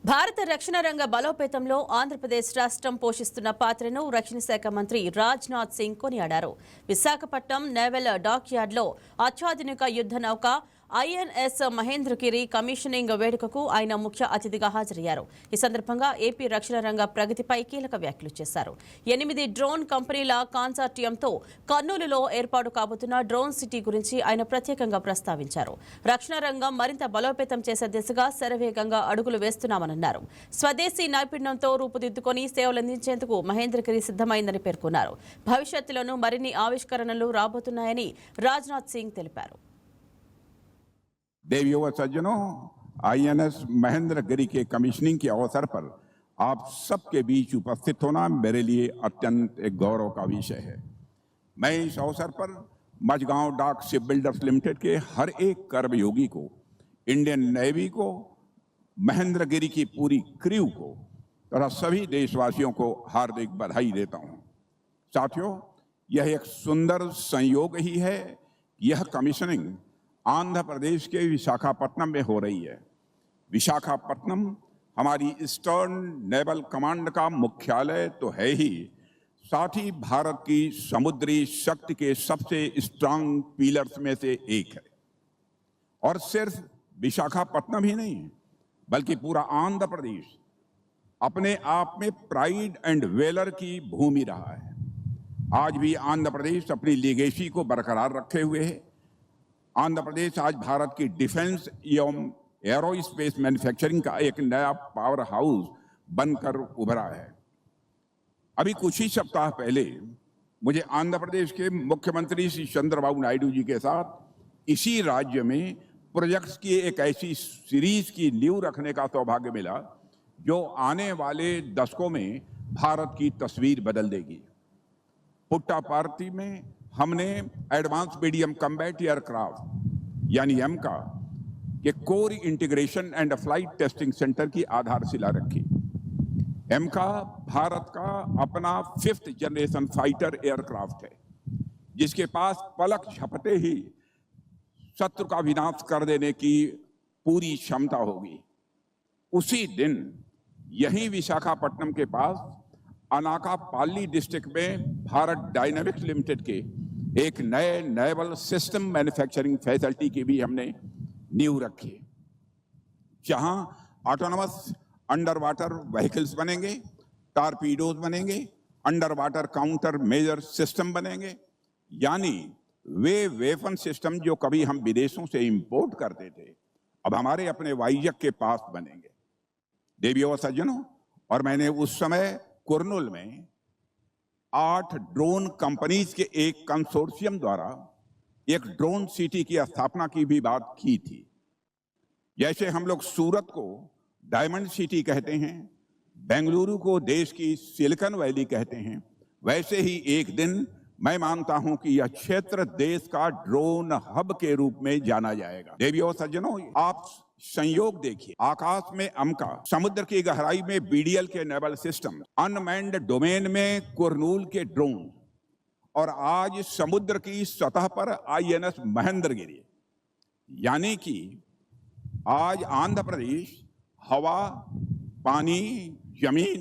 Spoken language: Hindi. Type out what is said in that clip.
భారత రక్షణ రంగ బలోపేతంలో ఆంధ్రప్రదేశ్ రాష్ట్రం పోషిస్తున్న పాత్రను రక్షణ శాఖ మంత్రి రాజ్నాథ్ సింగ్ కొనియాడారు. విశాఖపట్నం నేవల్ డాక్యార్డ్లో అత్యాధునిక యుద్ధ నౌక ఐఎన్ఎస్ మహేంద్రగిరి కమిషనింగ్ వేడుకకు ఆయన ముఖ్య అతిథిగా హాజరయ్యారు. ఈ సందర్భంగా ఏపీ రక్షణ రంగ ప్రగతిపై కీలక వ్యాఖ్యలు చేశారు. 8 డ్రోన్ కంపెనీల కాన్సార్టియంతో కర్నూలులో ఏర్పాటు కాబోతున్న డ్రోన్ సిటీ గురించి ఆయన ప్రత్యేకంగా ప్రస్తావించారు. రక్షణ రంగం మరింత బలోపేతం చేసే దిశగా శరవేగంగా అడుగులు వేస్తున్నామన్నారు. స్వదేశీ నైపుణ్యంతో రూపుదిద్దుకొని సేవలందించేందుకు మహేంద్రగిరి సిద్ధమైందని పేర్కొన్నారు. భవిష్యత్తులోనూ మరిన్ని ఆవిష్కరణలు రాబోతున్నాయని రాజ్నాథ్ సింగ్ తెలిపారు. देवियों व सज्जनों, आईएनएस महेंद्रगिरी के कमीशनिंग के अवसर पर आप सबके बीच उपस्थित होना मेरे लिए अत्यंत एक गौरव का विषय है। मैं इस अवसर पर मझगांव डाक शिप बिल्डर्स लिमिटेड के हर एक कर्मयोगी को, इंडियन नेवी को, महेंद्रगिरी की पूरी क्रू को तथा सभी देशवासियों को हार्दिक बधाई देता हूं। साथियों, यह एक सुंदर संयोग ही है। यह कमीशनिंग आंध्र प्रदेश के विशाखापट्टनम में हो रही है। विशाखापट्टनम हमारी ईस्टर्न नेवल कमांड का मुख्यालय तो है ही, साथ ही भारत की समुद्री शक्ति के सबसे स्ट्रांग पिलर्स में से एक है। और सिर्फ विशाखापट्टनम ही नहीं, बल्कि पूरा आंध्र प्रदेश अपने आप में प्राइड एंड वेलर की भूमि रहा है। आज भी आंध्र प्रदेश अपनी लीगेसी को बरकरार रखे हुए है। आंध्र प्रदेश आज भारत की डिफेंस एवं एरोस्पेस मैन्युफैक्चरिंग का एक नया पावर हाउस बनकर उभरा है। अभी कुछ ही सप्ताह पहले मुझे आंध्र प्रदेश के मुख्यमंत्री श्री चंद्रबाबू नायडू जी के साथ इसी राज्य में प्रोजेक्ट्स की एक ऐसी सीरीज की नींव रखने का सौभाग्य मिला जो आने वाले दशकों में भारत की तस्वीर बदल देगी। पुट्टापार्थी में हमने एडवांस मीडियम कम्बैट एयरक्राफ्ट यानी एमका के core integration and flight testing centre की आधारशिला रखी। एमका भारत का अपना 5th जनरेशन फाइटर एयरक्राफ्ट है, जिसके पास पलक झपटे ही शत्रु का विनाश कर देने की पूरी क्षमता होगी। उसी दिन यही विशाखापट्टनम के पास अनाकापल्ली डिस्ट्रिक्ट में भारत डायनामिक्स लिमिटेड के एक नए नेवल सिस्टम मैन्युफैक्चरिंग फैसिलिटी की भी हमने नींव रखी, जहां ऑटोनमस अंडर वाटर व्हीकल्स बनेंगे, टारपीडोज बनेंगे, under water counter measure system बनेंगे, यानी वे वेपन सिस्टम जो कभी हम विदेशों से इंपोर्ट करते थे अब हमारे अपने वायुजक के पास बनेंगे। देवियों व सज्जनों, और मैंने उस समय कुर्नूल में 8 ड्रोन कंपनीज के एक कंसोर्शियम द्वारा एक ड्रोन सिटी की स्थापना की भी बात की थी। जैसे हम लोग सूरत को डायमंड सिटी कहते हैं, बेंगलुरु को देश की सिलिकॉन वैली कहते हैं, वैसे ही एक दिन मैं मानता हूं कि यह क्षेत्र देश का ड्रोन हब के रूप में जाना जाएगा। देवियों सज्जनों, आप संयोग देखिए, आकाश में अमका, समुद्र की गहराई में बीडीएल के नेवल सिस्टम, अनमैन्ड डोमेन में कुर्नूल के ड्रोन, और आज समुद्र की सतह पर आईएनएस महेंद्रगिरी। यानी कि आज आंध्र प्रदेश हवा, पानी, जमीन